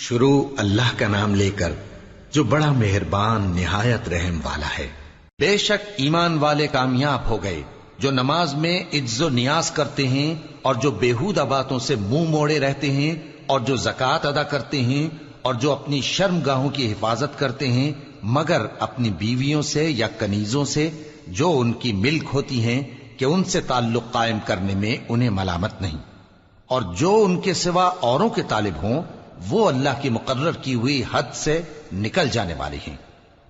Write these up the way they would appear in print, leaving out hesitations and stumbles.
شروع اللہ کا نام لے کر جو بڑا مہربان نہایت رحم والا ہے۔ بے شک ایمان والے کامیاب ہو گئے جو نماز میں عجز و نیاز کرتے ہیں اور جو بیہودہ باتوں سے منہ موڑے رہتے ہیں اور جو زکوٰۃ ادا کرتے ہیں اور جو اپنی شرم گاہوں کی حفاظت کرتے ہیں مگر اپنی بیویوں سے یا کنیزوں سے جو ان کی ملک ہوتی ہیں کہ ان سے تعلق قائم کرنے میں انہیں ملامت نہیں، اور جو ان کے سوا اوروں کے طالب ہوں وہ اللہ کی مقرر کی ہوئی حد سے نکل جانے والے ہیں،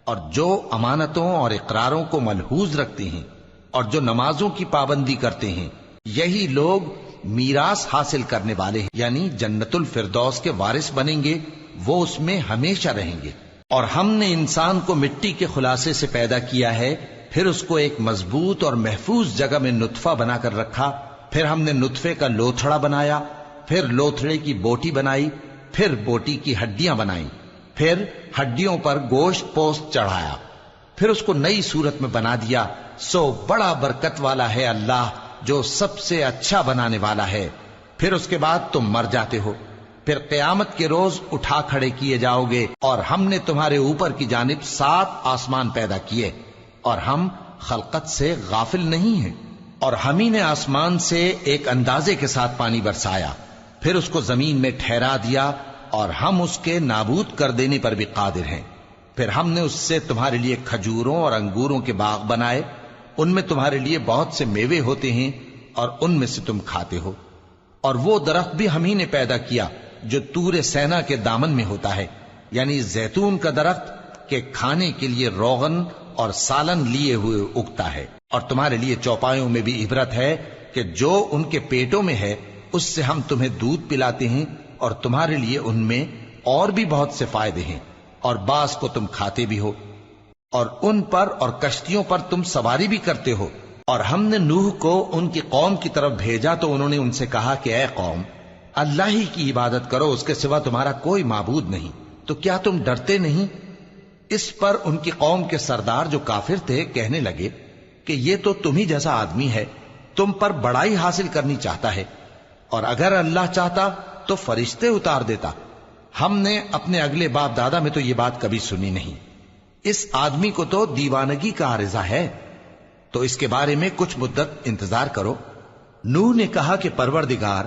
اور جو امانتوں اور اقراروں کو ملحوظ رکھتے ہیں اور جو نمازوں کی پابندی کرتے ہیں یہی لوگ میراث حاصل کرنے والے ہیں، یعنی جنت الفردوس کے وارث بنیں گے، وہ اس میں ہمیشہ رہیں گے۔ اور ہم نے انسان کو مٹی کے خلاصے سے پیدا کیا ہے، پھر اس کو ایک مضبوط اور محفوظ جگہ میں نطفہ بنا کر رکھا، پھر ہم نے نطفے کا لوتھڑا بنایا، پھر لوتھڑے کی بوٹی بنائی، پھر بوٹی کی ہڈیاں بنائیں، پھر ہڈیوں پر گوشت پوست چڑھایا، پھر اس کو نئی صورت میں بنا دیا۔ سو بڑا برکت والا ہے اللہ جو سب سے اچھا بنانے والا ہے۔ پھر اس کے بعد تم مر جاتے ہو، پھر قیامت کے روز اٹھا کھڑے کیے جاؤ گے، اور ہم نے تمہارے اوپر کی جانب 7 آسمان پیدا کیے، اور ہم خلقت سے غافل نہیں ہیں۔ اور ہم ہی نے آسمان سے ایک اندازے کے ساتھ پانی برسایا، پھر اس کو زمین میں ٹھہرا دیا، اور ہم اس کے نابود کر دینے پر بھی قادر ہیں۔ پھر ہم نے اس سے تمہارے لیے کھجوروں اور انگوروں کے باغ بنائے، ان میں تمہارے لیے بہت سے میوے ہوتے ہیں اور ان میں سے تم کھاتے ہو۔ اور وہ درخت بھی ہم ہی نے پیدا کیا جو طور سینا کے دامن میں ہوتا ہے، یعنی زیتون کا درخت کہ کھانے کے لیے روغن اور سالن لیے ہوئے اگتا ہے۔ اور تمہارے لیے چوپایوں میں بھی عبرت ہے کہ جو ان کے پیٹوں میں ہے اس سے ہم تمہیں دودھ پلاتے ہیں، اور تمہارے لیے ان میں اور بھی بہت سے فائدے ہیں، اور بعض کو تم کھاتے بھی ہو، اور ان پر اور کشتیوں پر تم سواری بھی کرتے ہو۔ اور ہم نے نوح کو ان کی قوم کی طرف بھیجا تو انہوں نے ان سے کہا کہ اے قوم، اللہ ہی کی عبادت کرو، اس کے سوا تمہارا کوئی معبود نہیں، تو کیا تم ڈرتے نہیں؟ اس پر ان کی قوم کے سردار جو کافر تھے کہنے لگے کہ یہ تو تم ہی جیسا آدمی ہے، تم پر بڑائی حاصل کرنی چاہتا ہے، اور اگر اللہ چاہتا تو فرشتے اتار دیتا۔ ہم نے اپنے اگلے باپ دادا میں تو یہ بات کبھی سنی نہیں، اس آدمی کو تو دیوانگی کا عارضہ ہے، تو اس کے بارے میں کچھ مدت انتظار کرو۔ نوح نے کہا کہ پروردگار،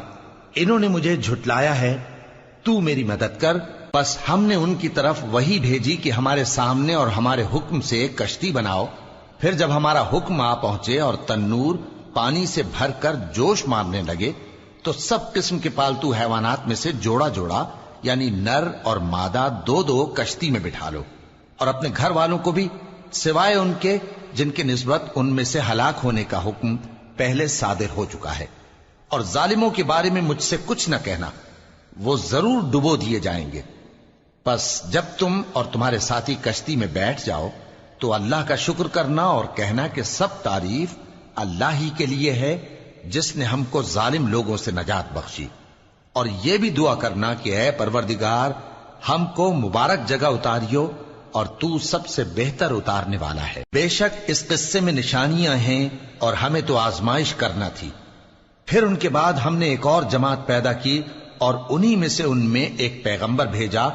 انہوں نے مجھے جھٹلایا ہے، تو میری مدد کر۔ بس ہم نے ان کی طرف وحی بھیجی کہ ہمارے سامنے اور ہمارے حکم سے ایک کشتی بناؤ، پھر جب ہمارا حکم آ پہنچے اور تنور پانی سے بھر کر جوش مارنے لگے تو سب قسم کے پالتو حیوانات میں سے جوڑا جوڑا یعنی نر اور مادہ 2 کشتی میں بٹھا لو، اور اپنے گھر والوں کو بھی سوائے ان کے جن کے نسبت ان میں سے ہلاک ہونے کا حکم پہلے صادر ہو چکا ہے۔ اور ظالموں کے بارے میں مجھ سے کچھ نہ کہنا، وہ ضرور ڈبو دیے جائیں گے۔ بس جب تم اور تمہارے ساتھی کشتی میں بیٹھ جاؤ تو اللہ کا شکر کرنا اور کہنا کہ سب تعریف اللہ ہی کے لیے ہے جس نے ہم کو ظالم لوگوں سے نجات بخشی، اور یہ بھی دعا کرنا کہ اے پروردگار ہم کو مبارک جگہ اتاریو، اور تو سب سے بہتر اتارنے والا ہے۔ بے شک اس قصے میں نشانیاں ہیں اور ہمیں تو آزمائش کرنا تھی۔ پھر ان کے بعد ہم نے ایک اور جماعت پیدا کی، اور انہی میں سے ان میں ایک پیغمبر بھیجا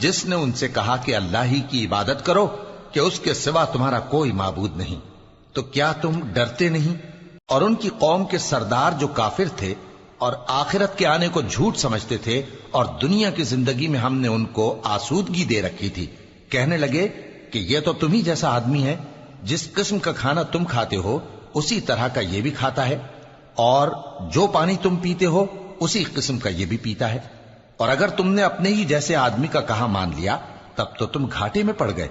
جس نے ان سے کہا کہ اللہ ہی کی عبادت کرو کہ اس کے سوا تمہارا کوئی معبود نہیں، تو کیا تم ڈرتے نہیں؟ اور ان کی قوم کے سردار جو کافر تھے اور آخرت کے آنے کو جھوٹ سمجھتے تھے اور دنیا کی زندگی میں ہم نے ان کو آسودگی دے رکھی تھی، کہنے لگے کہ یہ تو تم ہی جیسا آدمی ہے، جس قسم کا کھانا تم کھاتے ہو اسی طرح کا یہ بھی کھاتا ہے، اور جو پانی تم پیتے ہو اسی قسم کا یہ بھی پیتا ہے، اور اگر تم نے اپنے ہی جیسے آدمی کا کہا مان لیا تب تو تم گھاٹے میں پڑ گئے۔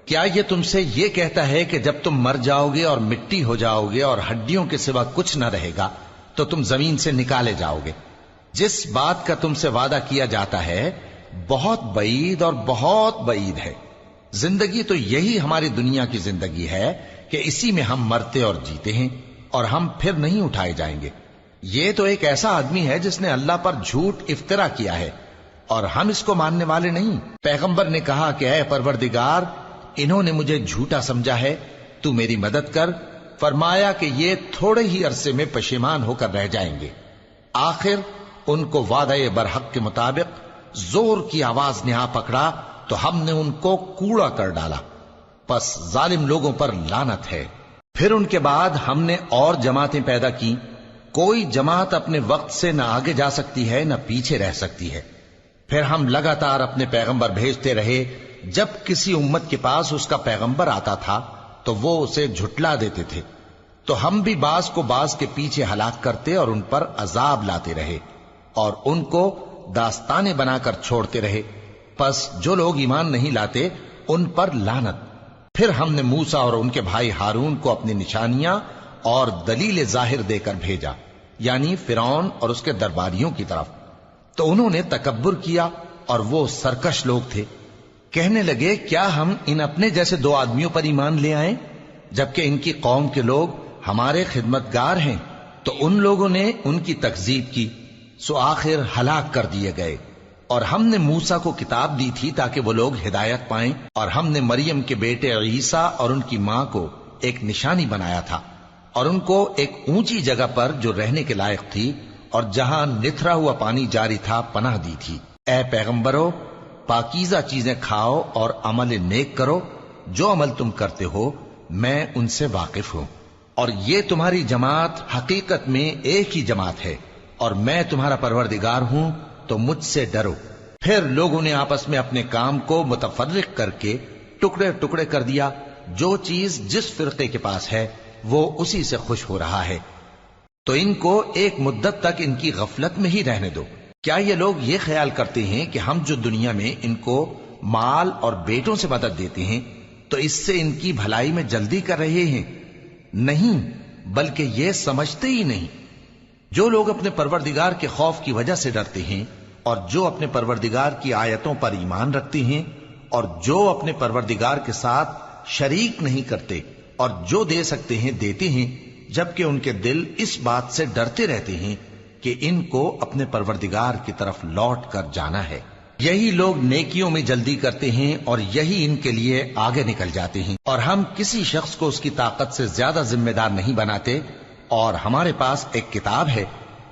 کیا یہ تم سے یہ کہتا ہے کہ جب تم مر جاؤ گے اور مٹی ہو جاؤ گے اور ہڈیوں کے سوا کچھ نہ رہے گا تو تم زمین سے نکالے جاؤ گے؟ جس بات کا تم سے وعدہ کیا جاتا ہے بہت بعید اور بہت بعید ہے۔ زندگی تو یہی ہماری دنیا کی زندگی ہے کہ اسی میں ہم مرتے اور جیتے ہیں، اور ہم پھر نہیں اٹھائے جائیں گے۔ یہ تو ایک ایسا آدمی ہے جس نے اللہ پر جھوٹ افطرا کیا ہے، اور ہم اس کو ماننے والے نہیں۔ پیغمبر نے کہا کہ اے پروردگار، انہوں نے مجھے جھوٹا سمجھا ہے، تو میری مدد کر۔ فرمایا کہ یہ تھوڑے ہی عرصے میں پشیمان ہو کر رہ جائیں گے، آخر ان کو وعدہ برحق کے مطابق زور کی آواز نے آ پکڑا تو ہم نے ان کو کوڑا کر ڈالا، پس ظالم لوگوں پر لعنت ہے۔ پھر ان کے بعد ہم نے اور جماعتیں پیدا کی، کوئی جماعت اپنے وقت سے نہ آگے جا سکتی ہے نہ پیچھے رہ سکتی ہے۔ پھر ہم لگاتار اپنے پیغمبر بھیجتے رہے، جب کسی امت کے پاس اس کا پیغمبر آتا تھا تو وہ اسے جھٹلا دیتے تھے، تو ہم بھی بعض کو بعض کے پیچھے ہلاک کرتے اور ان پر عذاب لاتے رہے اور ان کو داستانیں بنا کر چھوڑتے رہے۔ پس جو لوگ ایمان نہیں لاتے ان پر لعنت۔ پھر ہم نے موسیٰ اور ان کے بھائی ہارون کو اپنی نشانیاں اور دلیل ظاہر دے کر بھیجا، یعنی فرعون اور اس کے درباریوں کی طرف، تو انہوں نے تکبر کیا اور وہ سرکش لوگ تھے۔ کہنے لگے کیا ہم ان اپنے جیسے دو آدمیوں پر ایمان لے آئیں جبکہ ان کی قوم کے لوگ ہمارے خدمتگار ہیں؟ تو ان لوگوں نے ان کی تکذیب کی، سو آخر ہلاک کر دیے گئے۔ اور ہم نے موسیٰ کو کتاب دی تھی تاکہ وہ لوگ ہدایت پائیں، اور ہم نے مریم کے بیٹے عیسیٰ اور ان کی ماں کو ایک نشانی بنایا تھا اور ان کو ایک اونچی جگہ پر جو رہنے کے لائق تھی اور جہاں نتھرا ہوا پانی جاری تھا پناہ دی تھی۔ اے پیغمبرو، پاکیزہ چیزیں کھاؤ اور عمل نیک کرو، جو عمل تم کرتے ہو میں ان سے واقف ہوں، اور یہ تمہاری جماعت حقیقت میں ایک ہی جماعت ہے، اور میں تمہارا پروردگار ہوں تو مجھ سے ڈرو۔ پھر لوگوں نے آپس میں اپنے کام کو متفرق کر کے ٹکڑے ٹکڑے کر دیا، جو چیز جس فرقے کے پاس ہے وہ اسی سے خوش ہو رہا ہے، تو ان کو ایک مدت تک ان کی غفلت میں ہی رہنے دو۔ کیا یہ لوگ یہ خیال کرتے ہیں کہ ہم جو دنیا میں ان کو مال اور بیٹوں سے مدد دیتے ہیں تو اس سے ان کی بھلائی میں جلدی کر رہے ہیں؟ نہیں، بلکہ یہ سمجھتے ہی نہیں۔ جو لوگ اپنے پروردگار کے خوف کی وجہ سے ڈرتے ہیں اور جو اپنے پروردگار کی آیتوں پر ایمان رکھتے ہیں اور جو اپنے پروردگار کے ساتھ شریک نہیں کرتے اور جو دے سکتے ہیں دیتے ہیں، جبکہ ان کے دل اس بات سے ڈرتے رہتے ہیں کہ ان کو اپنے پروردگار کی طرف لوٹ کر جانا ہے، یہی لوگ نیکیوں میں جلدی کرتے ہیں اور یہی ان کے لیے آگے نکل جاتے ہیں۔ اور ہم کسی شخص کو اس کی طاقت سے زیادہ ذمہ دار نہیں بناتے، اور ہمارے پاس ایک کتاب ہے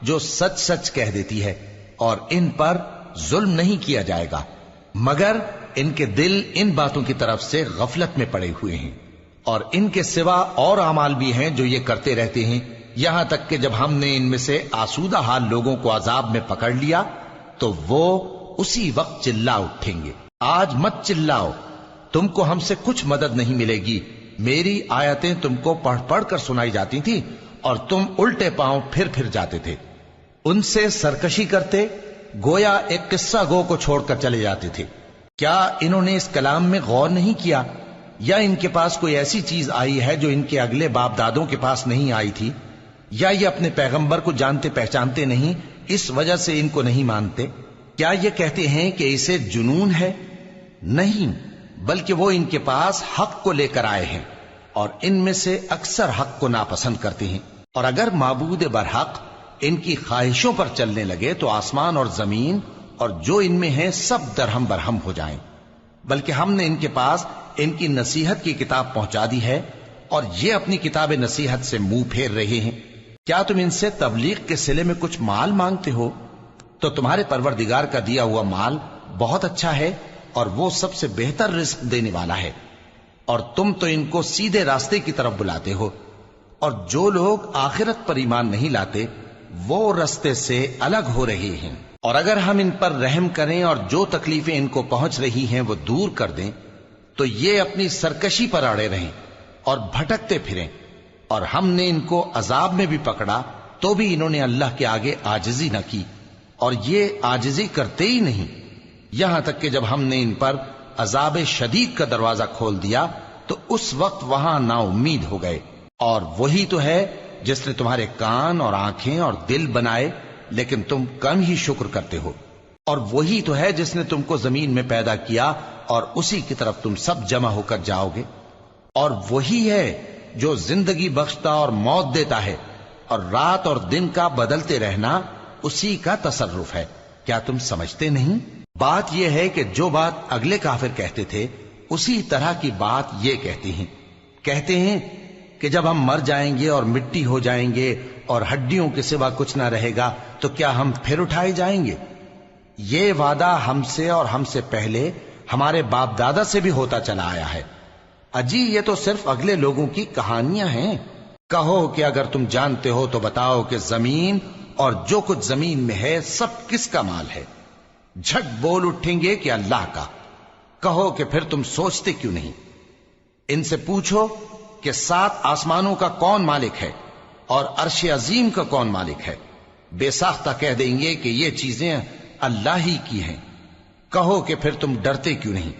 جو سچ سچ کہہ دیتی ہے، اور ان پر ظلم نہیں کیا جائے گا، مگر ان کے دل ان باتوں کی طرف سے غفلت میں پڑے ہوئے ہیں۔ اور ان کے سوا اور اعمال بھی ہیں جو یہ کرتے رہتے ہیں، یہاں تک کہ جب ہم نے ان میں سے آسودہ حال لوگوں کو عذاب میں پکڑ لیا تو وہ اسی وقت چلا اٹھیں گے۔ آج مت چلاؤ، تم کو ہم سے کچھ مدد نہیں ملے گی، میری آیتیں تم کو پڑھ پڑھ کر سنائی جاتی تھی اور تم الٹے پاؤں پھر جاتے تھے، ان سے سرکشی کرتے، گویا ایک قصہ گو کو چھوڑ کر چلے جاتے تھے۔ کیا انہوں نے اس کلام میں غور نہیں کیا، یا ان کے پاس کوئی ایسی چیز آئی ہے جو ان کے اگلے باپ دادوں کے پاس نہیں آئی تھی، یا یہ اپنے پیغمبر کو جانتے پہچانتے نہیں اس وجہ سے ان کو نہیں مانتے؟ کیا یہ کہتے ہیں کہ اسے جنون ہے؟ نہیں، بلکہ وہ ان کے پاس حق کو لے کر آئے ہیں، اور ان میں سے اکثر حق کو ناپسند کرتے ہیں۔ اور اگر معبود برحق ان کی خواہشوں پر چلنے لگے تو آسمان اور زمین اور جو ان میں ہیں سب درہم برہم ہو جائیں۔ بلکہ ہم نے ان کے پاس ان کی نصیحت کی کتاب پہنچا دی ہے، اور یہ اپنی کتاب نصیحت سے منہ پھیر رہے ہیں۔ کیا تم ان سے تبلیغ کے صلے میں کچھ مال مانگتے ہو؟ تو تمہارے پروردگار کا دیا ہوا مال بہت اچھا ہے، اور وہ سب سے بہتر رزق دینے والا ہے، اور تم تو ان کو سیدھے راستے کی طرف بلاتے ہو۔ اور جو لوگ آخرت پر ایمان نہیں لاتے وہ راستے سے الگ ہو رہے ہیں۔ اور اگر ہم ان پر رحم کریں اور جو تکلیفیں ان کو پہنچ رہی ہیں وہ دور کر دیں تو یہ اپنی سرکشی پر اڑے رہیں اور بھٹکتے پھریں، اور ہم نے ان کو عذاب میں بھی پکڑا تو بھی انہوں نے اللہ کے آگے عاجزی نہ کی، اور یہ عاجزی کرتے ہی نہیں، یہاں تک کہ جب ہم نے ان پر عذاب شدید کا دروازہ کھول دیا تو اس وقت وہاں نا امید ہو گئے۔ اور وہی تو ہے جس نے تمہارے کان اور آنکھیں اور دل بنائے، لیکن تم کم ہی شکر کرتے ہو۔ اور وہی تو ہے جس نے تم کو زمین میں پیدا کیا اور اسی کی طرف تم سب جمع ہو کر جاؤ گے۔ اور وہی ہے جو زندگی بخشتا اور موت دیتا ہے، اور رات اور دن کا بدلتے رہنا اسی کا تصرف ہے۔ کیا تم سمجھتے نہیں؟ بات یہ ہے کہ جو بات اگلے کافر کہتے تھے اسی طرح کی بات یہ کہتے ہیں کہ جب ہم مر جائیں گے اور مٹی ہو جائیں گے اور ہڈیوں کے سوا کچھ نہ رہے گا تو کیا ہم پھر اٹھائے جائیں گے؟ یہ وعدہ ہم سے اور ہم سے پہلے ہمارے باپ دادا سے بھی ہوتا چلا آیا ہے۔ اجی یہ تو صرف اگلے لوگوں کی کہانیاں ہیں۔ کہو کہ اگر تم جانتے ہو تو بتاؤ کہ زمین اور جو کچھ زمین میں ہے سب کس کا مال ہے؟ جھٹ بول اٹھیں گے کہ اللہ کا۔ کہو کہ پھر تم سوچتے کیوں نہیں؟ ان سے پوچھو کہ 7 آسمانوں کا کون مالک ہے اور عرش عظیم کا کون مالک ہے؟ بے ساختہ کہہ دیں گے کہ یہ چیزیں اللہ ہی کی ہیں۔ کہو کہ پھر تم ڈرتے کیوں نہیں؟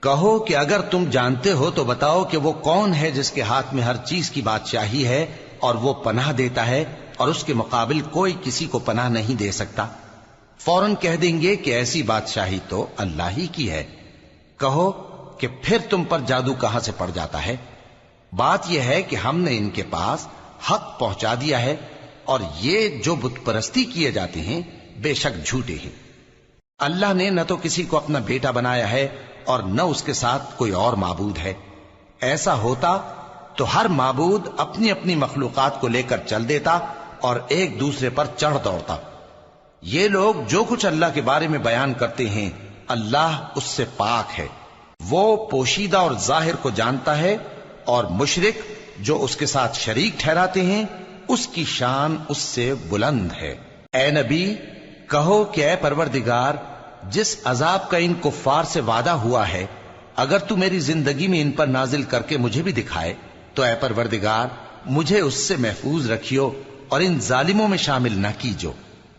کہو کہ اگر تم جانتے ہو تو بتاؤ کہ وہ کون ہے جس کے ہاتھ میں ہر چیز کی بادشاہی ہے اور وہ پناہ دیتا ہے اور اس کے مقابل کوئی کسی کو پناہ نہیں دے سکتا؟ فوراً کہہ دیں گے کہ ایسی بادشاہی تو اللہ ہی کی ہے۔ کہو کہ پھر تم پر جادو کہاں سے پڑ جاتا ہے؟ بات یہ ہے کہ ہم نے ان کے پاس حق پہنچا دیا ہے اور یہ جو بت پرستی کیے جاتے ہیں بے شک جھوٹے ہیں۔ اللہ نے نہ تو کسی کو اپنا بیٹا بنایا ہے اور نہ اس کے ساتھ کوئی اور معبود ہے۔ ایسا ہوتا تو ہر معبود اپنی اپنی مخلوقات کو لے کر چل دیتا اور ایک دوسرے پر چڑھ دوڑتا۔ یہ لوگ جو کچھ اللہ کے بارے میں بیان کرتے ہیں اللہ اس سے پاک ہے، وہ پوشیدہ اور ظاہر کو جانتا ہے، اور مشرک جو اس کے ساتھ شریک ٹھہراتے ہیں اس کی شان اس سے بلند ہے۔ اے نبی کہو کہ اے پروردگار، جس عذاب کا ان کفار سے وعدہ ہوا ہے اگر تو میری زندگی میں ان پر نازل کر کے مجھے بھی دکھائے تو اے پروردگار مجھے اس سے محفوظ رکھیو اور ان ظالموں میں شامل نہ کیجو،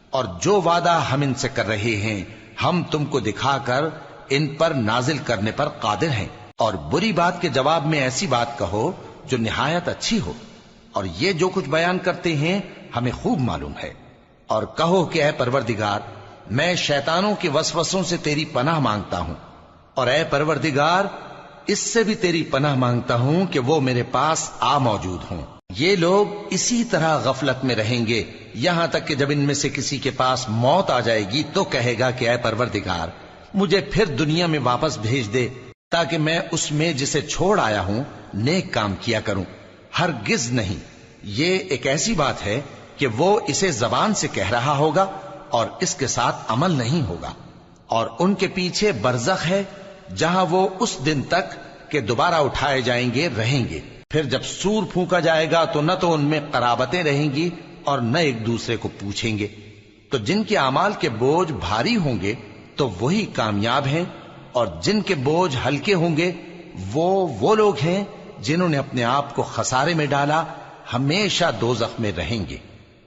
اور جو وعدہ ہم ان سے کر رہے ہیں ہم تم کو دکھا کر ان پر نازل کرنے پر قادر ہیں۔ اور بری بات کے جواب میں ایسی بات کہو جو نہایت اچھی ہو، اور یہ جو کچھ بیان کرتے ہیں ہمیں خوب معلوم ہے۔ اور کہو کہ اے پروردگار میں شیطانوں کے وسوسوں سے تیری پناہ مانگتا ہوں، اور اے پروردگار اس سے بھی تیری پناہ مانگتا ہوں کہ وہ میرے پاس آ موجود ہوں۔ یہ لوگ اسی طرح غفلت میں رہیں گے یہاں تک کہ جب ان میں سے کسی کے پاس موت آ جائے گی تو کہے گا کہ اے پروردگار مجھے پھر دنیا میں واپس بھیج دے تاکہ میں اس میں جسے چھوڑ آیا ہوں نیک کام کیا کروں۔ ہرگز نہیں، یہ ایک ایسی بات ہے کہ وہ اسے زبان سے کہہ رہا ہوگا اور اس کے ساتھ عمل نہیں ہوگا، اور ان کے پیچھے برزخ ہے جہاں وہ اس دن تک کہ دوبارہ اٹھائے جائیں گے رہیں گے۔ پھر جب سور پھونکا جائے گا تو نہ تو ان میں قرابتیں رہیں گی اور نہ ایک دوسرے کو پوچھیں گے۔ تو جن کے اعمال کے بوجھ بھاری ہوں گے تو وہی کامیاب ہیں، اور جن کے بوجھ ہلکے ہوں گے وہ لوگ ہیں جنہوں نے اپنے آپ کو خسارے میں ڈالا، ہمیشہ دوزخ میں رہیں گے۔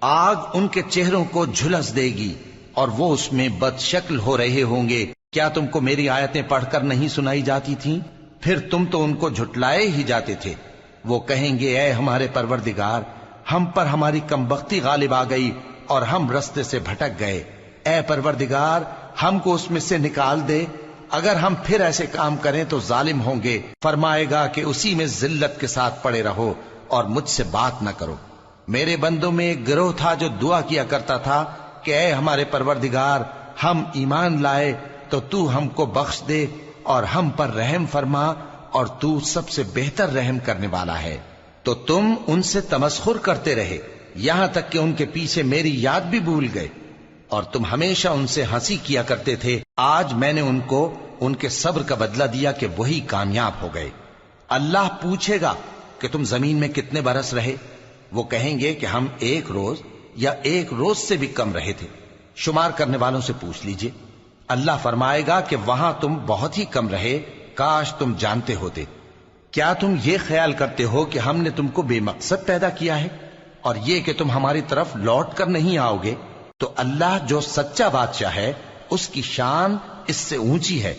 آگ ان کے چہروں کو جھلس دے گی اور وہ اس میں بد شکل ہو رہے ہوں گے۔ کیا تم کو میری آیتیں پڑھ کر نہیں سنائی جاتی تھیں؟ پھر تم تو ان کو جھٹلائے ہی جاتے تھے۔ وہ کہیں گے اے ہمارے پروردگار ہم پر ہماری کمبختی غالب آ گئی اور ہم رستے سے بھٹک گئے، اے پروردگار ہم کو اس میں سے نکال دے، اگر ہم پھر ایسے کام کریں تو ظالم ہوں گے۔ فرمائے گا کہ اسی میں ذلت کے ساتھ پڑے رہو اور مجھ سے بات نہ کرو۔ میرے بندوں میں ایک گروہ تھا جو دعا کیا کرتا تھا کہ اے ہمارے پروردگار ہم ایمان لائے تو تو ہم کو بخش دے اور ہم پر رحم فرما، اور تو سب سے بہتر رحم کرنے والا ہے۔ تو تم ان سے تمسخر کرتے رہے یہاں تک کہ ان کے پیچھے میری یاد بھی بھول گئے، اور تم ہمیشہ ان سے ہنسی کیا کرتے تھے۔ آج میں نے ان کو ان کے صبر کا بدلہ دیا کہ وہی کامیاب ہو گئے۔ اللہ پوچھے گا کہ تم زمین میں کتنے برس رہے؟ وہ کہیں گے کہ ہم 1 روز یا 1 روز سے بھی کم رہے تھے۔ شمار کرنے والوں سے پوچھ لیجئے۔ اللہ فرمائے گا کہ وہاں تم بہت ہی کم رہے، کاش تم جانتے ہوتے۔ کیا تم یہ خیال کرتے ہو کہ ہم نے تم کو بے مقصد پیدا کیا ہے اور یہ کہ تم ہماری طرف لوٹ کر نہیں آؤ گے؟ تو اللہ جو سچا بادشاہ ہے اس کی شان اس سے اونچی ہے،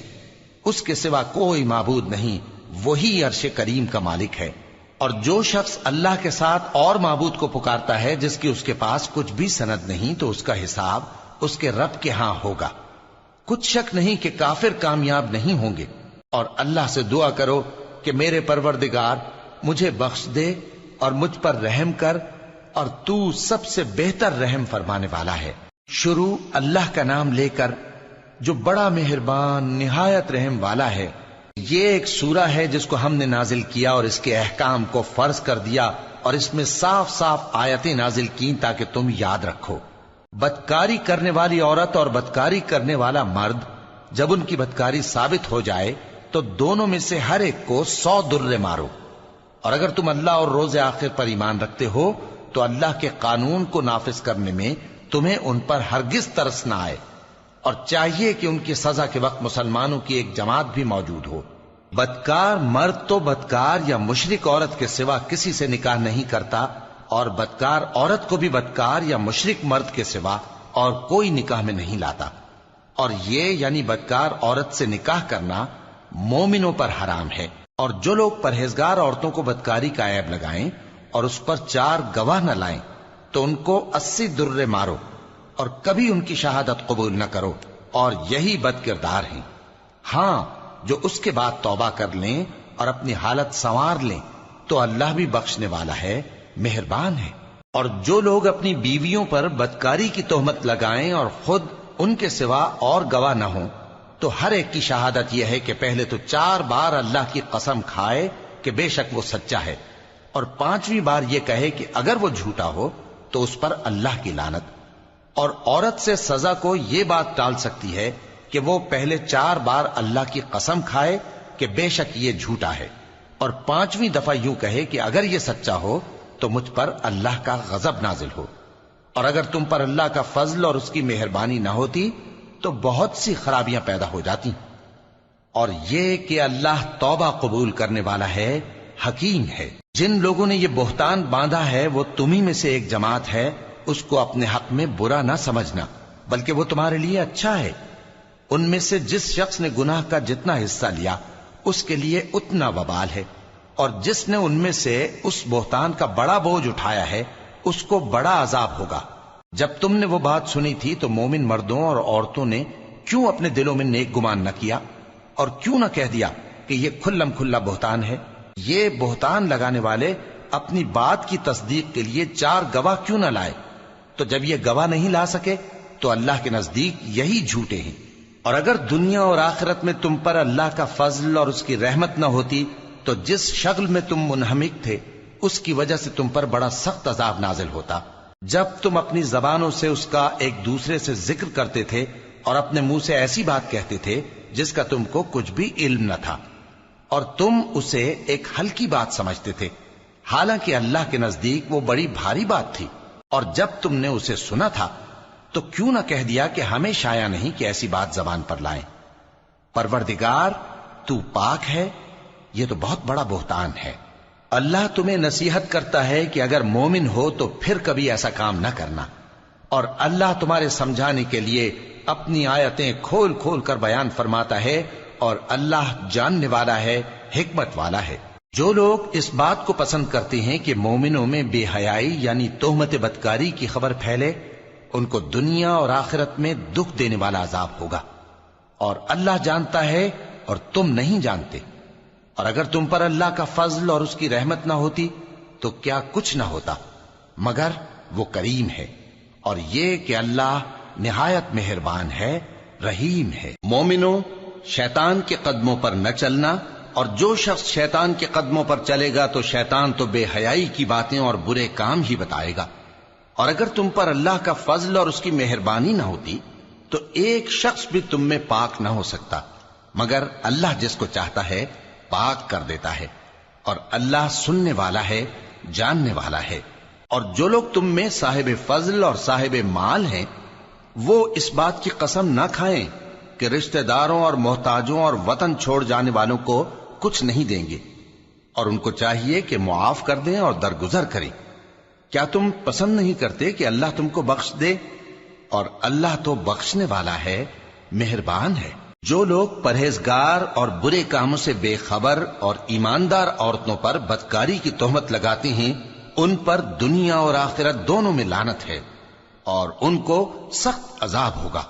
اس کے سوا کوئی معبود نہیں، وہی عرش کریم کا مالک ہے۔ اور جو شخص اللہ کے ساتھ اور معبود کو پکارتا ہے جس کی اس کے پاس کچھ بھی سند نہیں تو اس کا حساب اس کے رب کے ہاں ہوگا۔ کچھ شک نہیں کہ کافر کامیاب نہیں ہوں گے۔ اور اللہ سے دعا کرو کہ میرے پروردگار مجھے بخش دے اور مجھ پر رحم کر، اور تو سب سے بہتر رحم فرمانے والا ہے۔ شروع اللہ کا نام لے کر جو بڑا مہربان نہایت رحم والا ہے۔ یہ ایک سورہ ہے جس کو ہم نے نازل کیا اور اس کے احکام کو فرض کر دیا، اور اس میں صاف صاف آیتیں نازل کی تاکہ تم یاد رکھو۔ بدکاری کرنے والی عورت اور بدکاری کرنے والا مرد جب ان کی بدکاری ثابت ہو جائے تو دونوں میں سے ہر ایک کو 100 درے مارو. اور اگر تم اللہ اور روز آخر پر ایمان رکھتے ہو تو اللہ کے قانون کو نافذ کرنے میں تمہیں ان پر ہرگز ترس نہ آئے، اور چاہیے کہ ان کی سزا کے وقت مسلمانوں کی ایک جماعت بھی موجود ہو. بدکار مرد تو بدکار یا مشرک عورت کے سوا کسی سے نکاح نہیں کرتا، اور بدکار عورت کو بھی بدکار یا مشرک مرد کے سوا اور کوئی نکاح میں نہیں لاتا. اور یہ یعنی بدکار عورت سے نکاح کرنا مومنوں پر حرام ہے. اور جو لوگ پرہیزگار عورتوں کو بدکاری کا عیب لگائیں اور اس پر 4 گواہ نہ لائیں تو ان کو 80 درے مارو، اور کبھی ان کی شہادت قبول نہ کرو، اور یہی بد کردار ہیں. ہاں، جو اس کے بعد توبہ کر لیں اور اپنی حالت سنوار لیں تو اللہ بھی بخشنے والا ہے، مہربان ہے. اور جو لوگ اپنی بیویوں پر بدکاری کی تہمت لگائیں اور خود ان کے سوا اور گواہ نہ ہوں تو ہر ایک کی شہادت یہ ہے کہ پہلے تو 4 بار اللہ کی قسم کھائے کہ بے شک وہ سچا ہے، اور 5ویں بار یہ کہے کہ اگر وہ جھوٹا ہو تو اس پر اللہ کی لعنت. اور عورت سے سزا کو یہ بات ٹال سکتی ہے کہ وہ پہلے 4 بار اللہ کی قسم کھائے کہ بے شک یہ جھوٹا ہے، اور 5ویں دفعہ یوں کہے کہ اگر یہ سچا ہو تو مجھ پر اللہ کا غضب نازل ہو. اور اگر تم پر اللہ کا فضل اور اس کی مہربانی نہ ہوتی تو بہت سی خرابیاں پیدا ہو جاتی. اور یہ کہ اللہ توبہ قبول کرنے والا ہے، حکیم ہے. جن لوگوں نے یہ بہتان باندھا ہے وہ تمہیں میں سے ایک جماعت ہے، اس کو اپنے حق میں برا نہ سمجھنا، بلکہ وہ تمہارے لیے اچھا ہے. ان میں سے جس شخص نے گناہ کا جتنا حصہ لیا اس کے لیے اتنا وبال ہے، اور جس نے ان میں سے اس بہتان کا بڑا بوجھ اٹھایا ہے اس کو بڑا عذاب ہوگا. جب تم نے وہ بات سنی تھی تو مومن مردوں اور عورتوں نے کیوں اپنے دلوں میں نیک گمان نہ کیا، اور کیوں نہ کہہ دیا کہ یہ کھلم کھلا بہتان ہے؟ یہ بہتان لگانے والے اپنی بات کی تصدیق کے لیے 4 گواہ کیوں نہ لائے؟ تو جب یہ گواہ نہیں لا سکے تو اللہ کے نزدیک یہی جھوٹے ہیں. اور اگر دنیا اور آخرت میں تم پر اللہ کا فضل اور اس کی رحمت نہ ہوتی تو جس شغل میں تم منہمک تھے اس کی وجہ سے تم پر بڑا سخت عذاب نازل ہوتا. جب تم اپنی زبانوں سے اس کا ایک دوسرے سے ذکر کرتے تھے اور اپنے منہ سے ایسی بات کہتے تھے جس کا تم کو کچھ بھی علم نہ تھا، اور تم اسے ایک ہلکی بات سمجھتے تھے، حالانکہ اللہ کے نزدیک وہ بڑی بھاری بات تھی. اور جب تم نے اسے سنا تھا تو کیوں نہ کہہ دیا کہ ہمیں شایع نہیں کہ ایسی بات زبان پر لائیں؟ پروردگار تو پاک ہے، یہ تو بہت بڑا بہتان ہے. اللہ تمہیں نصیحت کرتا ہے کہ اگر مومن ہو تو پھر کبھی ایسا کام نہ کرنا، اور اللہ تمہارے سمجھانے کے لیے اپنی آیتیں کھول کھول کر بیان فرماتا ہے، اور اللہ جاننے والا ہے، حکمت والا ہے. جو لوگ اس بات کو پسند کرتے ہیں کہ مومنوں میں بے حیائی یعنی تہمت بدکاری کی خبر پھیلے، ان کو دنیا اور آخرت میں دکھ دینے والا عذاب ہوگا. اور اللہ جانتا ہے اور تم نہیں جانتے. اور اگر تم پر اللہ کا فضل اور اس کی رحمت نہ ہوتی تو کیا کچھ نہ ہوتا، مگر وہ کریم ہے. اور یہ کہ اللہ نہایت مہربان ہے، رحیم ہے. مومنوں، شیطان کے قدموں پر نہ چلنا، اور جو شخص شیطان کے قدموں پر چلے گا تو شیطان تو بے حیائی کی باتیں اور برے کام ہی بتائے گا. اور اگر تم پر اللہ کا فضل اور اس کی مہربانی نہ ہوتی تو ایک شخص بھی تم میں پاک نہ ہو سکتا، مگر اللہ جس کو چاہتا ہے پاک کر دیتا ہے. اور اللہ سننے والا ہے، جاننے والا ہے. اور جو لوگ تم میں صاحب فضل اور صاحب مال ہیں وہ اس بات کی قسم نہ کھائیں کہ رشتہ داروں اور محتاجوں اور وطن چھوڑ جانے والوں کو کچھ نہیں دیں گے، اور ان کو چاہیے کہ معاف کر دیں اور درگزر کریں. کیا تم پسند نہیں کرتے کہ اللہ تم کو بخش دے؟ اور اللہ تو بخشنے والا ہے، مہربان ہے. جو لوگ پرہیزگار اور برے کاموں سے بے خبر اور ایماندار عورتوں پر بدکاری کی تہمت لگاتے ہیں ان پر دنیا اور آخرت دونوں میں لعنت ہے، اور ان کو سخت عذاب ہوگا.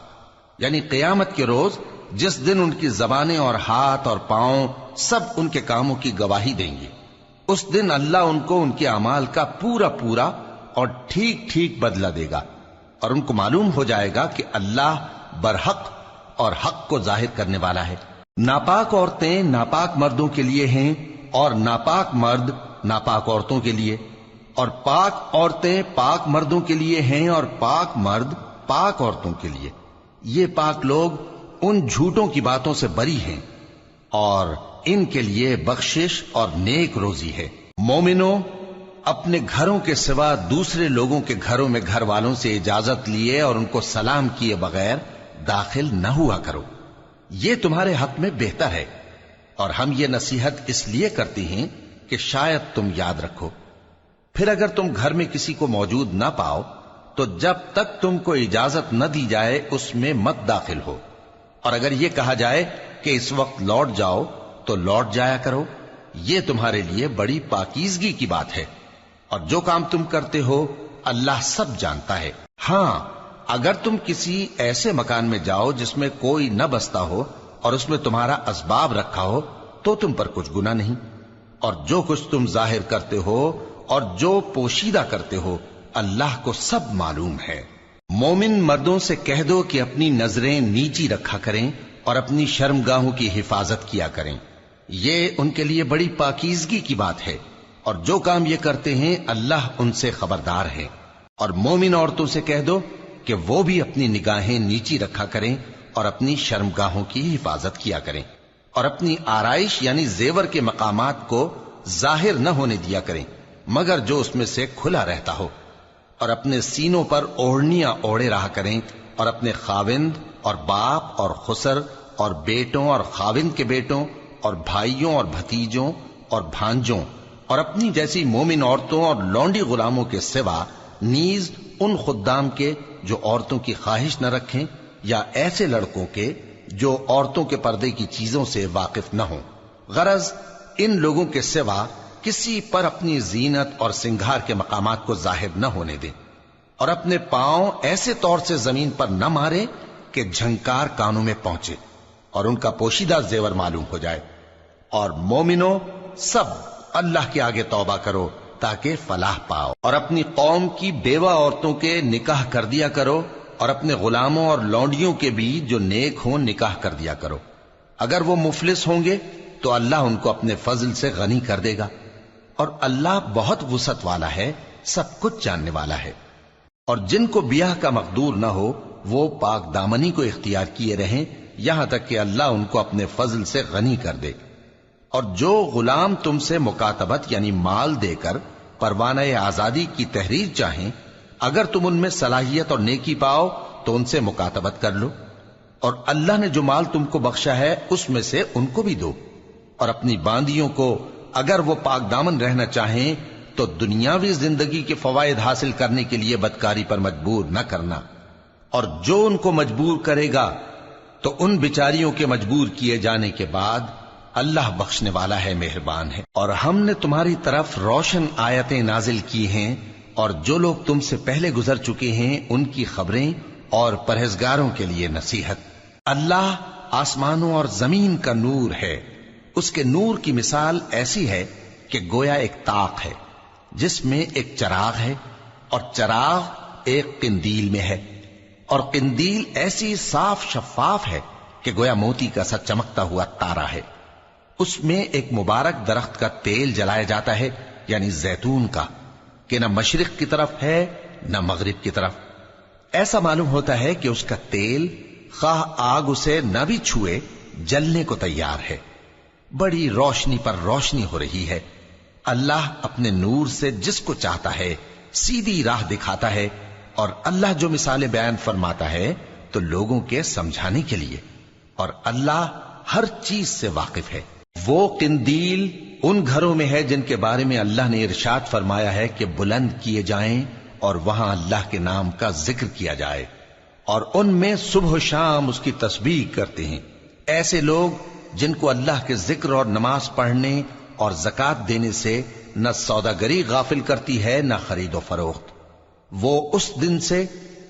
یعنی قیامت کے روز جس دن ان کی زبانیں اور ہاتھ اور پاؤں سب ان کے کاموں کی گواہی دیں گے، اس دن اللہ ان کو ان کے اعمال کا پورا پورا اور ٹھیک ٹھیک بدلہ دے گا، اور ان کو معلوم ہو جائے گا کہ اللہ برحق اور حق کو ظاہر کرنے والا ہے. ناپاک عورتیں ناپاک مردوں کے لیے ہیں اور ناپاک مرد ناپاک عورتوں کے لیے، اور پاک عورتیں پاک مردوں کے لیے ہیں اور پاک مرد پاک عورتوں کے لیے، یہ پاک لوگ ان جھوٹوں کی باتوں سے بری ہیں اور ان کے لیے بخشش اور نیک روزی ہے۔ مومنوں، اپنے گھروں کے سوا دوسرے لوگوں کے گھروں میں گھر والوں سے اجازت لیے اور ان کو سلام کیے بغیر داخل نہ ہوا کرو، یہ تمہارے حق میں بہتر ہے، اور ہم یہ نصیحت اس لیے کرتے ہیں کہ شاید تم یاد رکھو۔ پھر اگر تم گھر میں کسی کو موجود نہ پاؤ تو جب تک تم کو اجازت نہ دی جائے اس میں مت داخل ہو، اور اگر یہ کہا جائے کہ اس وقت لوٹ جاؤ تو لوٹ جایا کرو، یہ تمہارے لیے بڑی پاکیزگی کی بات ہے، اور جو کام تم کرتے ہو اللہ سب جانتا ہے۔ ہاں، اگر تم کسی ایسے مکان میں جاؤ جس میں کوئی نہ بستا ہو اور اس میں تمہارا اسباب رکھا ہو تو تم پر کچھ گناہ نہیں، اور جو کچھ تم ظاہر کرتے ہو اور جو پوشیدہ کرتے ہو اللہ کو سب معلوم ہے۔ مومن مردوں سے کہہ دو کہ اپنی نظریں نیچی رکھا کریں اور اپنی شرمگاہوں کی حفاظت کیا کریں، یہ ان کے لیے بڑی پاکیزگی کی بات ہے، اور جو کام یہ کرتے ہیں اللہ ان سے خبردار ہے۔ اور مومن عورتوں سے کہہ دو کہ وہ بھی اپنی نگاہیں نیچی رکھا کریں اور اپنی شرمگاہوں کی حفاظت کیا کریں، اور اپنی آرائش یعنی زیور کے مقامات کو ظاہر نہ ہونے دیا کریں مگر جو اس میں سے کھلا رہتا ہو، اور اپنے سینوں پر اوڑھنیاں اوڑھے رہا کریں، اور اپنے خاوند اور باپ اور خسر اور بیٹوں اور خاوند کے بیٹوں اور بھائیوں اور بھتیجوں اور بھانجوں اور اپنی جیسی مومن عورتوں اور لونڈی غلاموں کے سوا نیز ان خدام کے جو عورتوں کی خواہش نہ رکھیں، یا ایسے لڑکوں کے جو عورتوں کے پردے کی چیزوں سے واقف نہ ہوں۔ غرض ان لوگوں کے سوا کسی پر اپنی زینت اور سنگھار کے مقامات کو ظاہر نہ ہونے دیں، اور اپنے پاؤں ایسے طور سے زمین پر نہ مارے کہ جھنکار کانوں میں پہنچے اور ان کا پوشیدہ زیور معلوم ہو جائے۔ اور مومنوں، سب اللہ کے آگے توبہ کرو تاکہ فلاح پاؤ، اور اپنی قوم کی بیوہ عورتوں کے نکاح کر دیا کرو، اور اپنے غلاموں اور لونڈیوں کے بھی جو نیک ہوں نکاح کر دیا کرو۔ اگر وہ مفلس ہوں گے تو اللہ ان کو اپنے فضل سے غنی کر دے گا، اور اللہ بہت وسعت والا ہے، سب کچھ جاننے والا ہے۔ اور جن کو بیاہ کا مقدور نہ ہو وہ پاک دامنی کو اختیار کیے رہیں یہاں تک کہ اللہ ان کو اپنے فضل سے غنی کر دے۔ اور جو غلام تم سے مکاتبت یعنی مال دے کر پروانہ آزادی کی تحریر چاہیں، اگر تم ان میں صلاحیت اور نیکی پاؤ تو ان سے مکاتبت کر لو، اور اللہ نے جو مال تم کو بخشا ہے اس میں سے ان کو بھی دو۔ اور اپنی باندیوں کو اگر وہ پاک دامن رہنا چاہیں تو دنیاوی زندگی کے فوائد حاصل کرنے کے لیے بدکاری پر مجبور نہ کرنا، اور جو ان کو مجبور کرے گا تو ان بیچاریوں کے مجبور کیے جانے کے بعد اللہ بخشنے والا ہے، مہربان ہے۔ اور ہم نے تمہاری طرف روشن آیتیں نازل کی ہیں، اور جو لوگ تم سے پہلے گزر چکے ہیں ان کی خبریں اور پرہیزگاروں کے لیے نصیحت۔ اللہ آسمانوں اور زمین کا نور ہے، اس کے نور کی مثال ایسی ہے کہ گویا ایک طاق ہے جس میں ایک چراغ ہے، اور چراغ ایک قندیل میں ہے، اور قندیل ایسی صاف شفاف ہے کہ گویا موتی کا سا چمکتا ہوا تارا ہے۔ اس میں ایک مبارک درخت کا تیل جلایا جاتا ہے یعنی زیتون کا، کہ نہ مشرق کی طرف ہے نہ مغرب کی طرف۔ ایسا معلوم ہوتا ہے کہ اس کا تیل خواہ آگ اسے نہ بھی چھوئے جلنے کو تیار ہے، بڑی روشنی پر روشنی ہو رہی ہے۔ اللہ اپنے نور سے جس کو چاہتا ہے سیدھی راہ دکھاتا ہے، اور اللہ جو مثالیں بیان فرماتا ہے تو لوگوں کے سمجھانے کے لیے، اور اللہ ہر چیز سے واقف ہے۔ وہ قندیل ان گھروں میں ہے جن کے بارے میں اللہ نے ارشاد فرمایا ہے کہ بلند کیے جائیں اور وہاں اللہ کے نام کا ذکر کیا جائے، اور ان میں صبح و شام اس کی تسبیح کرتے ہیں۔ ایسے لوگ جن کو اللہ کے ذکر اور نماز پڑھنے اور زکوٰۃ دینے سے نہ سوداگری غافل کرتی ہے نہ خرید و فروخت، وہ اس دن سے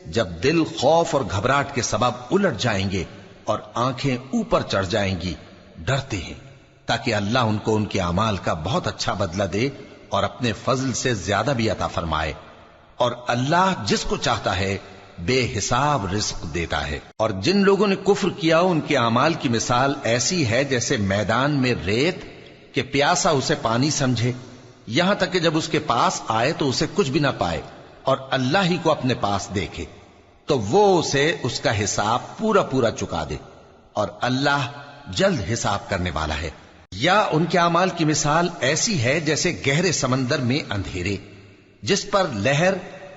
جب دل خوف اور گھبراہٹ کے سبب الٹ جائیں گے اور آنکھیں اوپر چڑھ جائیں گی ڈرتے ہیں، تاکہ اللہ ان کو ان کے اعمال کا بہت اچھا بدلہ دے اور اپنے فضل سے زیادہ بھی عطا فرمائے۔ اور اللہ جس کو چاہتا ہے بے حساب رزق دیتا ہے۔ اور جن لوگوں نے کفر کیا ان کے اعمال کی مثال ایسی ہے جیسے میدان میں ریت کہ پیاسا اسے پانی سمجھے، یہاں تک کہ جب اس کے پاس آئے تو اسے کچھ بھی نہ پائے اور اللہ ہی کو اپنے پاس دیکھے۔ تو وہ اسے اس کا حساب پورا پورا چکا دے، اور اللہ جلد حساب کرنے والا ہے۔ یا ان کے اعمال کی مثال ایسی ہے جیسے گہرے سمندر میں اندھیرے، جس پر لہر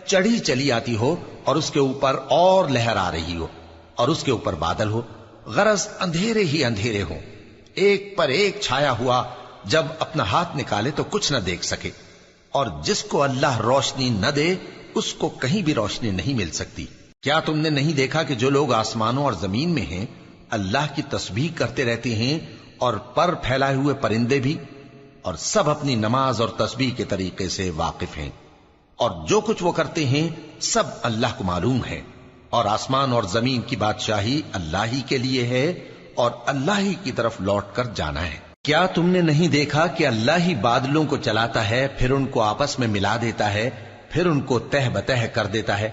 چڑھی چلی آتی ہو اور اس کے اوپر اور لہر آ رہی ہو اور اس کے اوپر بادل ہو، غرض اندھیرے ہی اندھیرے ہوں، ایک پر ایک چھایا ہوا، جب اپنا ہاتھ نکالے تو کچھ نہ دیکھ سکے، اور جس کو اللہ روشنی نہ دے اس کو کہیں بھی روشنی نہیں مل سکتی۔ کیا تم نے نہیں دیکھا کہ جو لوگ آسمانوں اور زمین میں ہیں اللہ کی تسبیح کرتے رہتے ہیں، اور پر پھیلائے ہوئے پرندے بھی، اور سب اپنی نماز اور تسبیح کے طریقے سے واقف ہیں، اور جو کچھ وہ کرتے ہیں سب اللہ کو معلوم ہے، اور آسمان اور زمین کی بادشاہی اللہ ہی کے لیے ہے، اور اللہ ہی کی طرف لوٹ کر جانا ہے۔ کیا تم نے نہیں دیکھا کہ اللہ ہی بادلوں کو چلاتا ہے، پھر ان کو آپس میں ملا دیتا ہے، پھر ان کو تہ بتہ کر دیتا ہے،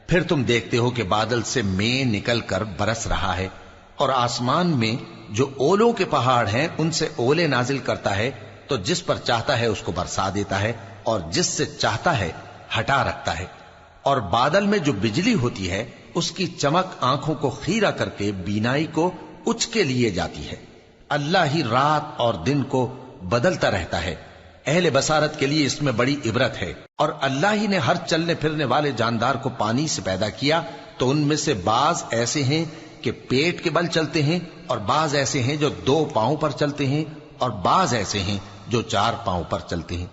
پھر تم دیکھتے ہو کہ بادل سے مے نکل کر برس رہا ہے، اور آسمان میں جو اولوں کے پہاڑ ہیں ان سے اولے نازل کرتا ہے، تو جس پر چاہتا ہے اس کو برسا دیتا ہے، اور جس سے چاہتا ہے ہٹا رکھتا ہے، اور بادل میں جو بجلی ہوتی ہے اس کی چمک آنکھوں کو خیرہ کر کے بینائی کو اچکے لیے جاتی ہے۔ اللہ ہی رات اور دن کو بدلتا رہتا ہے، اہل بصارت کے لیے اس میں بڑی عبرت ہے۔ اور اللہ ہی نے ہر چلنے پھرنے والے جاندار کو پانی سے پیدا کیا، تو ان میں سے بعض ایسے ہیں کہ پیٹ کے بل چلتے ہیں، اور بعض ایسے ہیں جو 2 پاؤں پر چلتے ہیں، اور بعض ایسے ہیں جو 4 پاؤں پر چلتے ہیں۔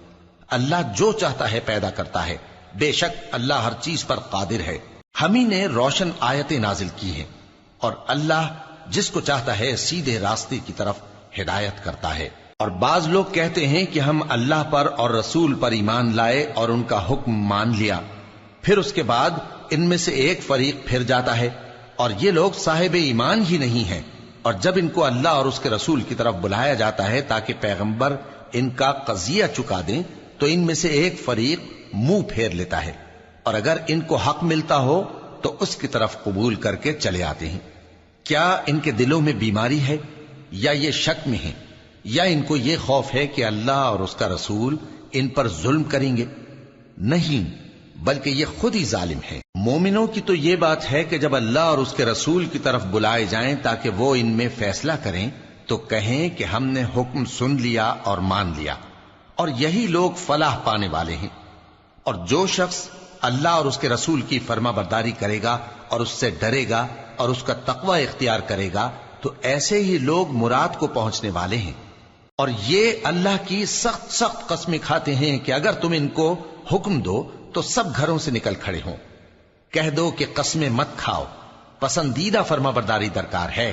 اللہ جو چاہتا ہے پیدا کرتا ہے، بے شک اللہ ہر چیز پر قادر ہے۔ ہم ہی نے روشن آیتیں نازل کی ہیں، اور اللہ جس کو چاہتا ہے سیدھے راستے کی طرف ہدایت کرتا ہے۔ اور بعض لوگ کہتے ہیں کہ ہم اللہ پر اور رسول پر ایمان لائے اور ان کا حکم مان لیا، پھر اس کے بعد ان میں سے ایک فریق پھر جاتا ہے، اور یہ لوگ صاحب ایمان ہی نہیں ہیں، اور جب ان کو اللہ اور اس کے رسول کی طرف بلایا جاتا ہے تاکہ پیغمبر ان کا قضیہ چکا دیں، تو ان میں سے ایک فریق منہ پھیر لیتا ہے، اور اگر ان کو حق ملتا ہو تو اس کی طرف قبول کر کے چلے آتے ہیں۔ کیا ان کے دلوں میں بیماری ہے، یا یہ شک میں ہیں، یا ان کو یہ خوف ہے کہ اللہ اور اس کا رسول ان پر ظلم کریں گے؟ نہیں، بلکہ یہ خود ہی ظالم ہیں۔ مومنوں کی تو یہ بات ہے کہ جب اللہ اور اس کے رسول کی طرف بلائے جائیں تاکہ وہ ان میں فیصلہ کریں، تو کہیں کہ ہم نے حکم سن لیا اور مان لیا، اور یہی لوگ فلاح پانے والے ہیں۔ اور جو شخص اللہ اور اس کے رسول کی فرما برداری کرے گا اور اس سے ڈرے گا اور اس کا تقوی اختیار کرے گا، تو ایسے ہی لوگ مراد کو پہنچنے والے ہیں۔ اور یہ اللہ کی سخت سخت قسمیں کھاتے ہیں کہ اگر تم ان کو حکم دو تو سب گھروں سے نکل کھڑے ہوں۔ کہہ دو کہ قسمیں مت کھاؤ، پسندیدہ فرما برداری درکار ہے،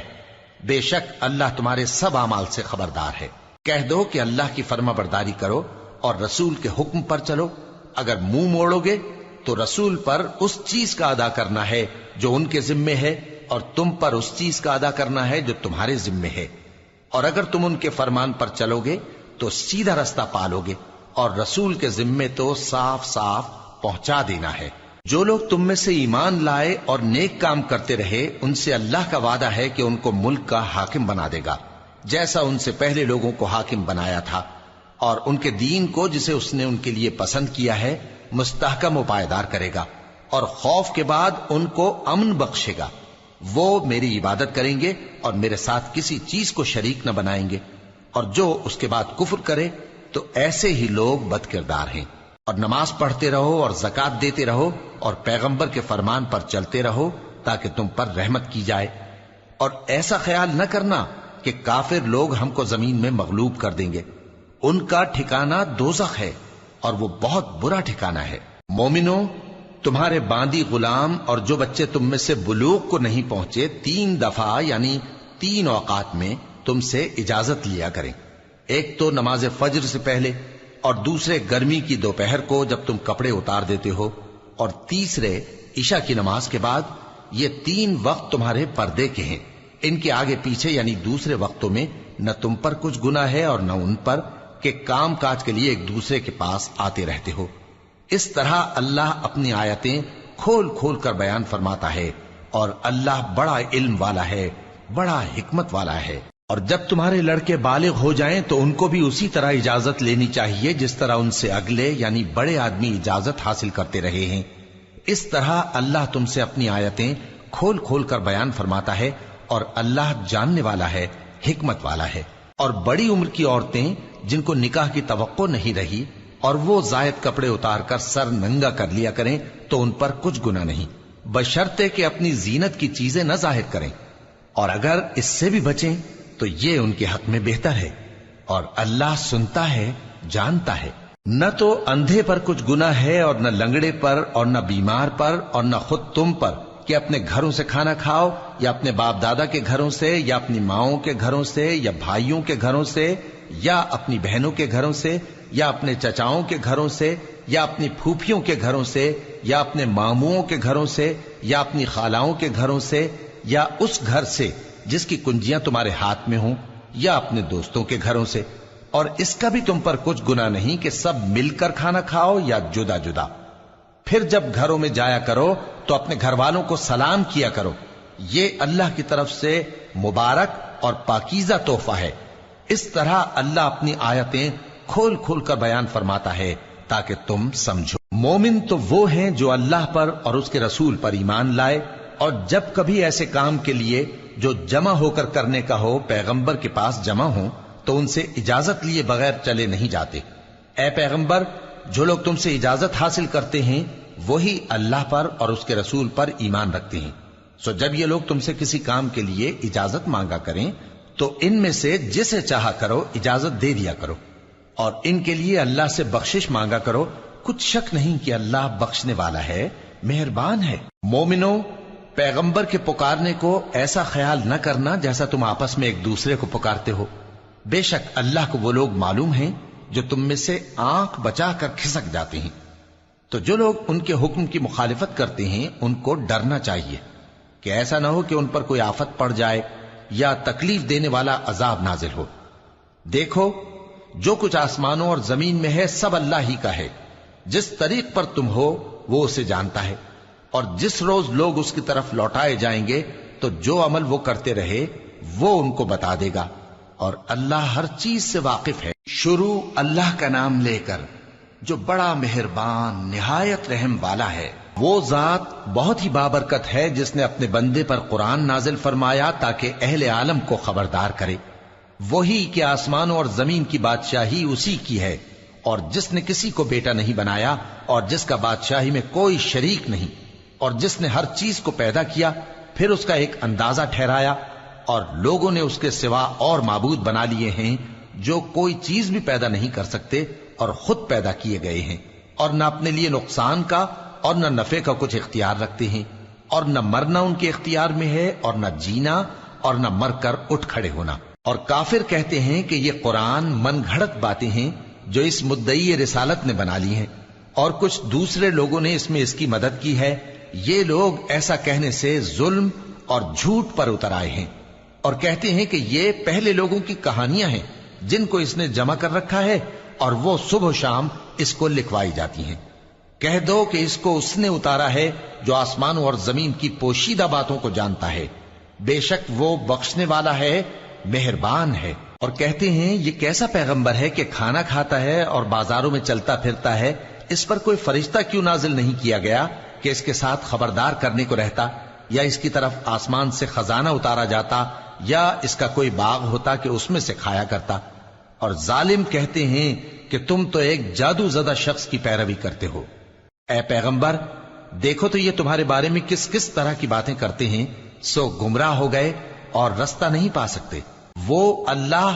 بے شک اللہ تمہارے سب اعمال سے خبردار ہے۔ کہہ دو کہ اللہ کی فرما برداری کرو اور رسول کے حکم پر چلو، اگر منہ موڑو گے تو رسول پر اس چیز کا ادا کرنا ہے جو ان کے ذمے ہے، اور تم پر اس چیز کا ادا کرنا ہے جو تمہارے ذمے ہے، اور اگر تم ان کے فرمان پر چلو گے تو سیدھا رستہ پالو گے، اور رسول کے ذمے تو صاف صاف پہنچا دینا ہے۔ جو لوگ تم میں سے ایمان لائے اور نیک کام کرتے رہے، ان سے اللہ کا وعدہ ہے کہ ان کو ملک کا حاکم بنا دے گا، جیسا ان سے پہلے لوگوں کو حاکم بنایا تھا، اور ان کے دین کو جسے اس نے ان کے لیے پسند کیا ہے مستحکم و پائیدار کرے گا، اور خوف کے بعد ان کو امن بخشے گا۔ وہ میری عبادت کریں گے اور میرے ساتھ کسی چیز کو شریک نہ بنائیں گے، اور جو اس کے بعد کفر کرے تو ایسے ہی لوگ بد کردار ہیں۔ اور نماز پڑھتے رہو اور زکوٰۃ دیتے رہو اور پیغمبر کے فرمان پر چلتے رہو تاکہ تم پر رحمت کی جائے، اور ایسا خیال نہ کرنا کہ کافر لوگ ہم کو زمین میں مغلوب کر دیں گے، ان کا ٹھکانہ دوزخ ہے اور وہ بہت برا ٹھکانہ ہے۔ مومنوں، تمہارے باندی غلام اور جو بچے تم میں سے بلوغ کو نہیں پہنچے 3 دفعہ یعنی 3 اوقات میں تم سے اجازت لیا کریں، ایک تو نماز فجر سے پہلے، اور دوسرے گرمی کی دوپہر کو جب تم کپڑے اتار دیتے ہو، اور تیسرے عشاء کی نماز کے بعد۔ یہ 3 وقت تمہارے پردے کے ہیں، ان کے آگے پیچھے یعنی دوسرے وقتوں میں نہ تم پر کچھ گناہ ہے اور نہ ان پر، کہ کام کاج کے لیے ایک دوسرے کے پاس آتے رہتے ہو۔ اس طرح اللہ اپنی آیتیں کھول کھول کر بیان فرماتا ہے، اور اللہ بڑا علم والا ہے، بڑا حکمت والا ہے۔ اور جب تمہارے لڑکے بالغ ہو جائیں تو ان کو بھی اسی طرح اجازت لینی چاہیے جس طرح ان سے اگلے یعنی بڑے آدمی اجازت حاصل کرتے رہے ہیں۔ اس طرح اللہ تم سے اپنی آیتیں کھول کھول کر بیان فرماتا ہے، اور اللہ جاننے والا ہے، حکمت والا ہے۔ اور بڑی عمر کی عورتیں جن کو نکاح کی توقع نہیں رہی اور وہ زائد کپڑے اتار کر سر ننگا کر لیا کریں تو ان پر کچھ گناہ نہیں، بشرطے کہ اپنی زینت کی چیزیں نہ ظاہر کریں، اور اگر اس سے بھی بچیں تو یہ ان کے حق میں بہتر ہے، اور اللہ سنتا ہے، جانتا ہے۔ نہ تو اندھے پر کچھ گناہ ہے، اور نہ لنگڑے پر، اور نہ بیمار پر، اور نہ خود تم پر کہ اپنے گھروں سے کھانا کھاؤ، یا اپنے باپ دادا کے گھروں سے، یا اپنی ماؤں کے گھروں سے، یا بھائیوں کے گھروں سے، یا اپنی بہنوں کے گھروں سے، یا اپنے چچاؤں کے گھروں سے، یا اپنی پھوپھیوں کے گھروں سے، یا اپنے ماموؤں کے گھروں سے، یا اپنی خالاؤں کے گھروں سے، یا اس گھر سے جس کی کنجیاں تمہارے ہاتھ میں ہوں، یا اپنے دوستوں کے گھروں سے۔ اور اس کا بھی تم پر کچھ گناہ نہیں کہ سب مل کر کھانا کھاؤ یا جدا جدا۔ پھر جب گھروں میں جایا کرو تو اپنے گھر والوں کو سلام کیا کرو، یہ اللہ کی طرف سے مبارک اور پاکیزہ تحفہ ہے۔ اس طرح اللہ اپنی آیتیں کھول کھول کر بیان فرماتا ہے تاکہ تم سمجھو۔ مومن تو وہ ہیں جو اللہ پر اور اس کے رسول پر ایمان لائے، اور جب کبھی ایسے کام کے لیے جو جمع ہو کر کرنے کا ہو پیغمبر کے پاس جمع ہوں تو ان سے اجازت لیے بغیر چلے نہیں جاتے۔ اے پیغمبر، جو لوگ تم سے اجازت حاصل کرتے ہیں وہی اللہ پر اور اس کے رسول پر ایمان رکھتے ہیں، سو جب یہ لوگ تم سے کسی کام کے لیے اجازت مانگا کریں تو ان میں سے جسے چاہا کرو اجازت دے دیا کرو، اور ان کے لیے اللہ سے بخشش مانگا کرو، کچھ شک نہیں کہ اللہ بخشنے والا ہے، مہربان ہے۔ مومنو، پیغمبر کے پکارنے کو ایسا خیال نہ کرنا جیسا تم آپس میں ایک دوسرے کو پکارتے ہو، بے شک اللہ کو وہ لوگ معلوم ہیں جو تم میں سے آنکھ بچا کر کھسک جاتے ہیں۔ تو جو لوگ ان کے حکم کی مخالفت کرتے ہیں ان کو ڈرنا چاہیے کہ ایسا نہ ہو کہ ان پر کوئی آفت پڑ جائے یا تکلیف دینے والا عذاب نازل ہو۔ دیکھو، جو کچھ آسمانوں اور زمین میں ہے سب اللہ ہی کا ہے، جس طریق پر تم ہو وہ اسے جانتا ہے، اور جس روز لوگ اس کی طرف لوٹائے جائیں گے تو جو عمل وہ کرتے رہے وہ ان کو بتا دے گا، اور اللہ ہر چیز سے واقف ہے۔ شروع اللہ کا نام لے کر جو بڑا مہربان نہایت رحم والا ہے۔ وہ ذات بہت ہی بابرکت ہے جس نے اپنے بندے پر قرآن نازل فرمایا تاکہ اہل عالم کو خبردار کرے۔ وہی کہ آسمانوں اور زمین کی بادشاہی اسی کی ہے، اور جس نے کسی کو بیٹا نہیں بنایا اور جس کا بادشاہی میں کوئی شریک نہیں، اور جس نے ہر چیز کو پیدا کیا پھر اس کا ایک اندازہ ٹھہرایا، اور لوگوں نے اس کے سوا اور معبود بنا لیے ہیں جو کوئی چیز بھی پیدا نہیں کر سکتے اور خود پیدا کیے گئے ہیں، اور نہ اپنے لیے نقصان کا اور نہ نفع کا کچھ اختیار رکھتے ہیں، اور نہ مرنا ان کے اختیار میں ہے اور نہ جینا اور نہ مر کر اٹھ کھڑے ہونا۔ اور کافر کہتے ہیں کہ یہ قرآن من گھڑت باتیں ہیں جو اس مدعی رسالت نے بنا لی ہیں، اور کچھ دوسرے لوگوں نے اس میں اس کی مدد کی ہے۔ یہ لوگ ایسا کہنے سے ظلم اور جھوٹ پر اتر آئے ہیں، اور کہتے ہیں کہ یہ پہلے لوگوں کی کہانیاں ہیں جن کو اس نے جمع کر رکھا ہے اور وہ صبح و شام اس کو لکھوائی جاتی ہیں۔ کہہ دو کہ اس کو اس نے اتارا ہے جو آسمانوں اور زمین کی پوشیدہ باتوں کو جانتا ہے، بے شک وہ بخشنے والا ہے، مہربان ہے۔ اور کہتے ہیں یہ کیسا پیغمبر ہے کہ کھانا کھاتا ہے اور بازاروں میں چلتا پھرتا ہے، اس پر کوئی فرشتہ کیوں نازل نہیں کیا گیا کہ اس کے ساتھ خبردار کرنے کو رہتا، یا اس کی طرف آسمان سے خزانہ اتارا جاتا، یا اس کا کوئی باغ ہوتا کہ اس میں سے کھایا کرتا۔ اور ظالم کہتے ہیں کہ تم تو ایک جادو زدہ شخص کی پیروی کرتے ہو۔ اے پیغمبر، دیکھو تو یہ تمہارے بارے میں کس کس طرح کی باتیں کرتے ہیں، سو گمراہ ہو گئے اور رستہ نہیں پا سکتے۔ وہ اللہ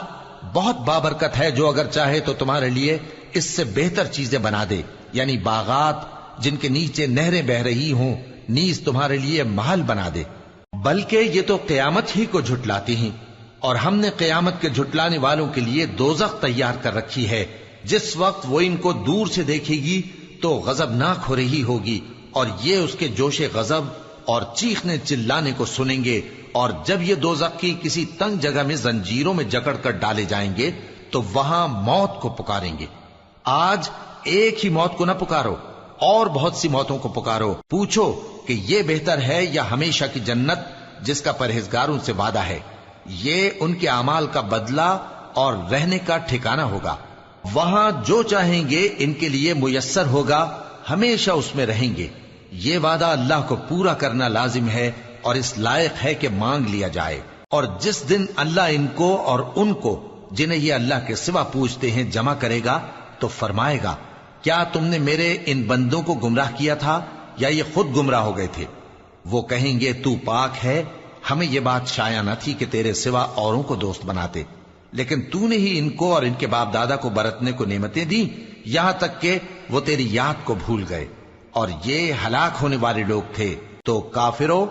بہت بابرکت ہے جو اگر چاہے تو تمہارے لیے اس سے بہتر چیزیں بنا دے، یعنی باغات جن کے نیچے نہریں بہ رہی ہوں، نیز تمہارے لیے محل بنا دے۔ بلکہ یہ تو قیامت ہی کو جھٹلاتے ہیں، اور ہم نے قیامت کے جھٹلانے والوں کے لیے دوزخ تیار کر رکھی ہے، جس وقت وہ ان کو دور سے دیکھے گی تو غضبناک ہو رہی ہوگی، اور یہ اس کے جوش غضب اور چیخنے چلانے کو سنیں گے، اور جب یہ دوزخ کی کسی تنگ جگہ میں زنجیروں میں جکڑ کر ڈالے جائیں گے تو وہاں موت کو پکاریں گے۔ آج ایک ہی موت کو نہ پکارو، اور بہت سی موتوں کو پکارو، پوچھو کہ یہ بہتر ہے یا ہمیشہ کی جنت جس کا پرہیزگاروں سے وعدہ ہے، یہ ان کے اعمال کا بدلہ اور رہنے کا ٹھکانہ ہوگا، وہاں جو چاہیں گے ان کے لیے میسر ہوگا، ہمیشہ اس میں رہیں گے، یہ وعدہ اللہ کو پورا کرنا لازم ہے اور اس لائق ہے کہ مانگ لیا جائے۔ اور جس دن اللہ ان کو اور ان کو جنہیں یہ اللہ کے سوا پوجتے ہیں جمع کرے گا تو فرمائے گا، کیا تم نے میرے ان بندوں کو گمراہ کیا تھا یا یہ خود گمراہ ہو گئے تھے؟ وہ کہیں گے تو پاک ہے، ہمیں یہ بات شایع نہ تھی کہ تیرے سوا اوروں کو دوست بناتے، لیکن تو نے ہی ان کو اور ان کے باپ دادا کو برتنے کو نعمتیں دی، یہاں تک کہ وہ تیری یاد کو بھول گئے، اور یہ ہلاک ہونے والے لوگ تھے۔ تو کافرو،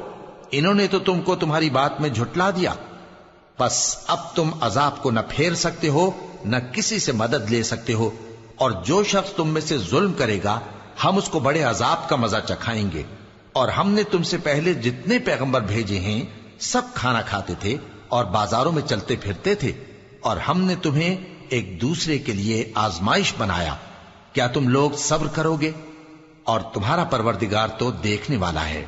انہوں نے تو تم کو تمہاری بات میں جھٹلا دیا، بس اب تم عذاب کو نہ پھیر سکتے ہو نہ کسی سے مدد لے سکتے ہو، اور جو شخص تم میں سے ظلم کرے گا ہم اس کو بڑے عذاب کا مزہ چکھائیں گے۔ اور ہم نے تم سے پہلے جتنے پیغمبر بھیجے ہیں سب کھانا کھاتے تھے اور بازاروں میں چلتے پھرتے تھے، اور ہم نے تمہیں ایک دوسرے کے لیے آزمائش بنایا، کیا تم لوگ صبر کرو گے؟ اور تمہارا پروردگار تو دیکھنے والا ہے۔